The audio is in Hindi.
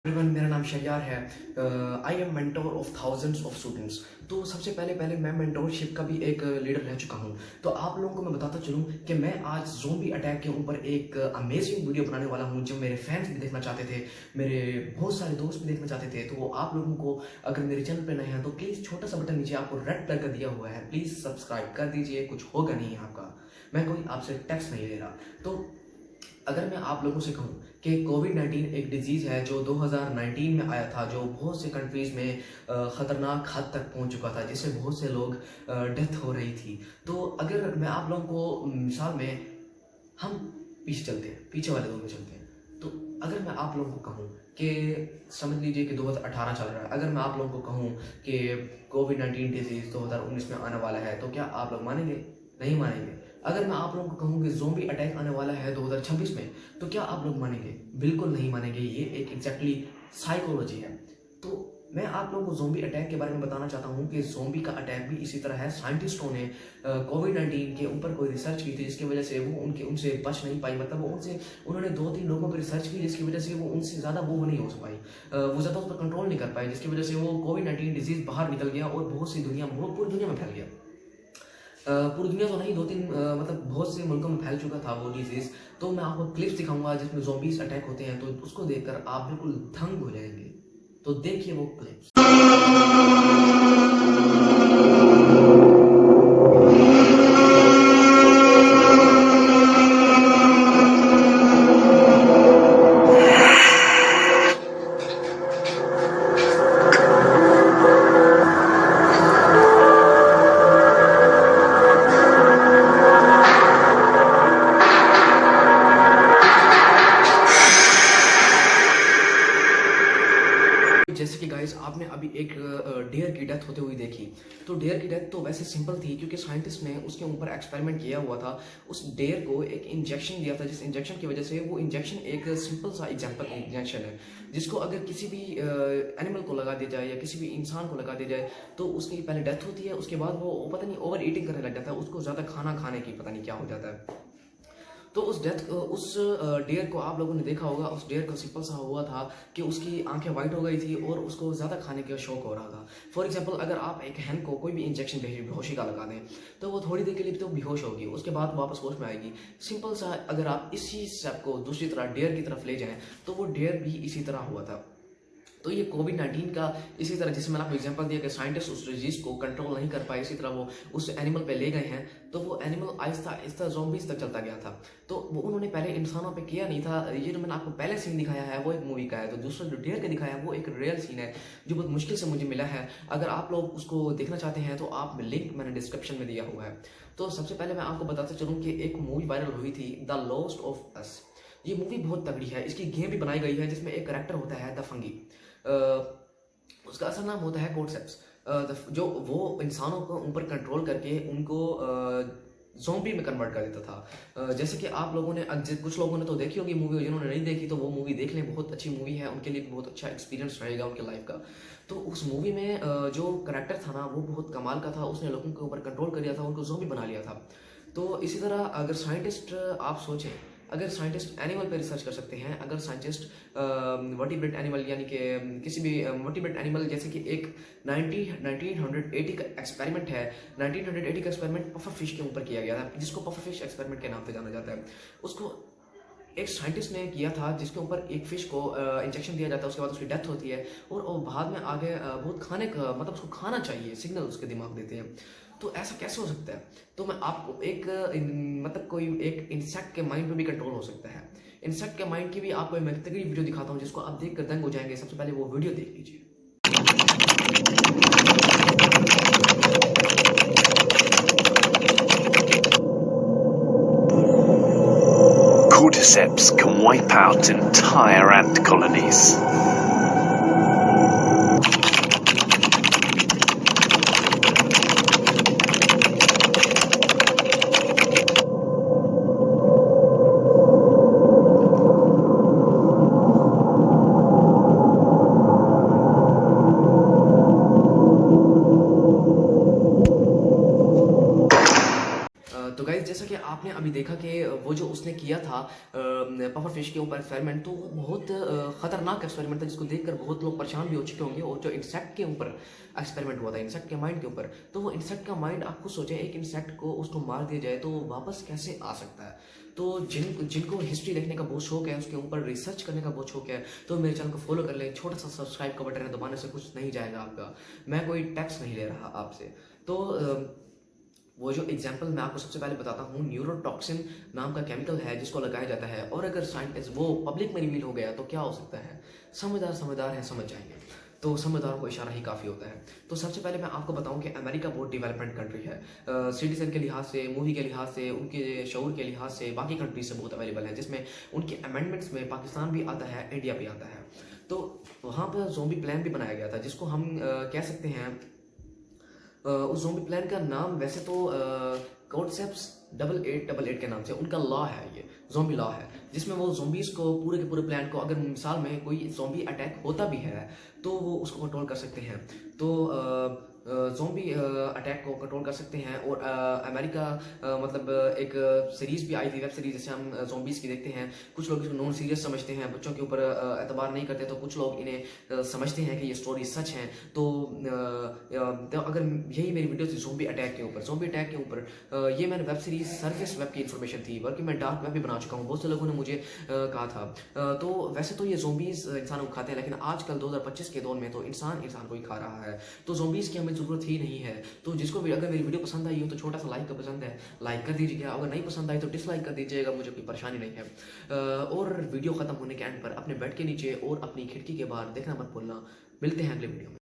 एवरीवन, मेरा नाम शय्यार है। I am mentor of thousands of students. तो सबसे पहले मैं मेंटोरशिप का भी एक लीडर रह चुका हूँ। तो आप लोगों को मैं बताता चलूँ कि मैं आज ज़ोंबी अटैक के ऊपर एक अमेजिंग वीडियो बनाने वाला हूँ, जो मेरे फैंस भी देखना चाहते थे, मेरे बहुत सारे दोस्त भी देखना चाहते थे। तो आप लोगों को अगर मेरे चैनल पर नए हैं तो प्लीज़ छोटा सा बटन नीचे आपको रेड कलर का दिया हुआ है, प्लीज़ सब्सक्राइब कर दीजिए। कुछ होगा नहीं आपका, मैं कोई आपसे टैक्स नहीं ले रहा। तो अगर मैं आप लोगों से कहूँ कि कोविड-19 एक डिजीज़ है जो 2019 में आया था, जो बहुत से कंट्रीज़ में ख़तरनाक हद तक पहुँच चुका था, जिससे बहुत से लोग डेथ हो रही थी। तो अगर मैं आप लोगों को मिसाल में हम पीछे चलते हैं, पीछे वाले दौर में चलते हैं। तो अगर मैं आप लोगों को कहूँ कि समझ लीजिए कि 2018 चल रहा है, अगर मैं आप लोगों को कहूँ कि कोविड-19 डिजीज़ 2019 में आने वाला है, तो क्या आप लोग मानेंगे? नहीं मानेंगे। अगर मैं आप लोगों को कहूँ कि ज़ोंबी अटैक आने वाला है 2026 में, तो क्या आप लोग मानेंगे? बिल्कुल नहीं मानेंगे। ये एक एग्जैक्टली साइकोलॉजी है। तो मैं आप लोगों को ज़ोंबी अटैक के बारे में बताना चाहता हूँ कि ज़ोंबी का अटैक भी इसी तरह है। साइंटिस्टों ने कोविड-19 के ऊपर कोई रिसर्च की थी, जिसकी वजह से वो उनसे बच नहीं पाई। मतलब उन्होंने 2-3 लोगों पर रिसर्च की, जिसकी वजह से वो उनसे ज़्यादा वो नहीं हो पाई, वो ज़्यादा उस पर कंट्रोल नहीं कर पाए, जिसकी वजह से वो कोविड-19 डिजीज़ बाहर निकल गया और बहुत सी दुनिया, वो पूरी दुनिया में फैल गया। पूरी दुनिया तो नहीं, 2-3 मतलब बहुत से मुल्कों में फैल चुका था वो डिजीज़। तो मैं आपको क्लिप्स दिखाऊँगा जिसमें ज़ॉम्बीज़ अटैक होते हैं, तो उसको देखकर आप बिल्कुल दंग हो जाएँगे। तो देखिए वो क्लिप्स। जैसे कि गाइस आपने अभी एक डेयर की डेथ होते हुए देखी। तो डेयर की डेथ तो वैसे सिंपल थी, क्योंकि साइंटिस्ट ने उसके ऊपर एक्सपेरिमेंट किया हुआ था। उस डेयर को एक इंजेक्शन दिया था, जिस इंजेक्शन की वजह से, वो इंजेक्शन एक सिंपल सा एग्जांपल इंजेक्शन है, जिसको अगर किसी भी एनिमल को लगा दिया जाए या किसी भी इंसान को लगा दिया जाए तो उसकी पहले डेथ होती है। उसके बाद वो पता नहीं ओवर ईटिंग करने लग जाता है, उसको ज़्यादा खाना खाने की पता नहीं क्या हो जाता है। तो उस डेयर को आप लोगों ने देखा होगा। उस डेयर को सिंपल सा हुआ था कि उसकी आंखें वाइट हो गई थी और उसको ज़्यादा खाने का शौक हो रहा था। फॉर एग्जांपल, अगर आप एक हैन को कोई भी इंजेक्शन बेहोशी का लगा दें, तो वो थोड़ी देर के लिए तो बेहोश होगी, उसके बाद वापस होश में आएगी। सिंपल सा, अगर आप इसी स्टेप को दूसरी तरह डेयर की तरफ ले जाएं, तो वो डेयर भी इसी तरह हुआ था। तो ये कोविड-19 का इसी तरह, जैसे मैंने आपको एग्जांपल दिया कि साइंटिस्ट उस डिजीज़ को कंट्रोल नहीं कर पाए, इसी तरह वो उस एनिमल पे ले गए हैं, तो वो एनिमल आहिस्ता-आहिस्ता ज़ॉम्बीज़ तक चलता गया था। तो वो उन्होंने पहले इंसानों पे किया नहीं था। ये जो मैंने आपको पहले सीन दिखाया है, वो एक मूवी का है। तो दूसरा जो डेयर का दिखाया है, वो एक रियल सीन है, जो बहुत मुश्किल से मुझे मिला है। अगर आप लोग उसको देखना चाहते हैं, तो आप लिंक मैंने डिस्क्रिप्शन में दिया हुआ है। तो सबसे पहले मैं आपको बताता चलूँ कि एक मूवी वायरल हुई थी, द लॉस्ट ऑफ अस। ये मूवी बहुत तगड़ी है। इसकी गेम भी बनाई गई है, जिसमें एक करैक्टर होता है द फंगी। उसका असल नाम होता है कोर्सेप्स, जो वो इंसानों को ऊपर कंट्रोल करके उनको ज़ॉम्बी में कन्वर्ट कर देता था। जैसे कि आप लोगों ने कुछ लोगों ने तो देखी होगी मूवी, जिन्होंने नहीं देखी तो वो मूवी देख लें, बहुत अच्छी मूवी है, उनके लिए बहुत अच्छा एक्सपीरियंस रहेगा उनके लाइफ का। तो उस मूवी में जो करैक्टर था ना, वो बहुत कमाल का था। उसने लोगों के ऊपर कंट्रोल कर लिया था, उनको ज़ॉम्बी बना लिया था। तो इसी तरह अगर साइंटिस्ट, आप सोचें, अगर साइंटिस्ट एनिमल पे रिसर्च कर सकते हैं, अगर साइंटिस्ट वर्टिब्रेट एनिमल, यानी कि किसी भी वर्टिब्रेट एनिमल, जैसे कि एक 1980 का एक्सपेरिमेंट है। 1980 का एक्सपेरिमेंट पफर फिश के ऊपर किया गया था, जिसको पफर फिश एक्सपेरिमेंट के नाम से जाना जाता है। उसको एक साइंटिस्ट ने किया था, जिसके ऊपर एक फिश को इंजेक्शन दिया जाता है, उसके बाद उसकी डेथ होती है और वो बाद में आगे बहुत खाने का, मतलब उसको खाना चाहिए, सिग्नल उसके दिमाग देते हैं। तो ऐसा कैसे हो सकता है? तो मैं आपको एक मतलब कोई एक इंसेक्ट के माइंड पे भी कंट्रोल हो सकता है। इंसेक्ट के माइंड की भी आपको मैं तगड़ी वीडियो दिखाता हूँ, जिसको आप देख कर दंग हो जाएंगे। सबसे पहले वो वीडियो देख लीजिए। Cordyceps can wipe out entire ant colonies. तो गाइस, जैसा कि आपने अभी देखा कि वो जो उसने किया था पफर फिश के ऊपर एक्सपेरिमेंट, तो वो बहुत खतरनाक एक्सपेरिमेंट था जिसको देखकर बहुत लोग परेशान भी हो चुके होंगे। और जो इंसेक्ट के ऊपर एक्सपेरिमेंट हुआ था, इंसेक्ट के माइंड के ऊपर, तो वो इंसेक्ट का माइंड, आप खुद सोचें, एक इंसेक्ट को उसको मार दिया जाए तो वो वापस कैसे आ सकता है। तो जिनको हिस्ट्री देखने का बहुत शौक है, उसके ऊपर रिसर्च करने का बहुत शौक है, तो मेरे चैनल को फॉलो कर लें। छोटा सा सब्सक्राइब का बटन है, दबाने से कुछ नहीं जाएगा आपका, मैं कोई टैक्स नहीं ले रहा आपसे। तो वो जो एग्जाम्पल मैं आपको सबसे पहले बताता हूँ, न्यूरोटॉक्सिन नाम का केमिकल है जिसको लगाया जाता है, और अगर साइंटिस्ट वो पब्लिक में रिवील हो गया तो क्या हो सकता है। समझदार है, समझ जाएंगे। तो समझदारों को इशारा ही काफ़ी होता है। तो सबसे पहले मैं आपको बताऊं कि अमेरिका बहुत डेवलपमेंट कंट्री है, सिटीजन के लिहाज से, मूवी के लिहाज से, उनके शऊर के लिहाज से बाकी कंट्री से बहुत अवेलेबल है, जिसमें उनके अमेंडमेंट्स में पाकिस्तान भी आता है, इंडिया भी आता है। तो वहाँ पर ज़ोंबी प्लान भी बनाया गया था, जिसको हम कह सकते हैं, उस ज़ोंबी प्लान का नाम वैसे तो कॉन्सेप्ट्स 8888 के नाम से उनका लॉ है, ये ज़ोंबी लॉ है, जिसमें वो ज़ोंबीज़ को पूरे के पूरे प्लान को, अगर मिसाल में कोई ज़ोंबी अटैक होता भी है तो वो उसको कंट्रोल कर सकते हैं। तो ज़ोंबी अटैक को कंट्रोल कर सकते हैं। और अमेरिका मतलब एक सीरीज़ भी आई थी, वेब सीरीज, जैसे हम ज़ोंबीज़ की देखते हैं। कुछ लोग इसको नॉन सीरियस समझते हैं, बच्चों के ऊपर एतबार नहीं करते, तो कुछ लोग इन्हें समझते हैं कि ये स्टोरी सच है। तो अगर यही मेरी वीडियो थी ज़ोंबी अटैक के ऊपर, ये मैंने वेब सीरीज सर्फेस वेब की इन्फॉर्मेशन थी, बल्कि मैं डार्क वेब भी बना चुका हूँ, बहुत से लोगों ने मुझे कहा था। तो वैसे तो ये ज़ोंबीज़ इंसानों को खाते हैं, लेकिन आजकल 2025 के दौर में तो इंसान को ही खा रहा है, तो ज़ोंबीज़ की हमें ज़रूरत ही नहीं है। तो जिसको भी अगर मेरी वीडियो पसंद आई हो तो छोटा सा लाइक का पसंद है, लाइक कर दीजिएगा। अगर नहीं पसंद आई तो डिसलाइक कर दीजिएगा, मुझे कोई परेशानी नहीं है। और वीडियो ख़त्म होने के एंड पर अपने बेड के नीचे और अपनी खिड़की के बाहर देखना मत भूलना। मिलते हैं अगले वीडियो में।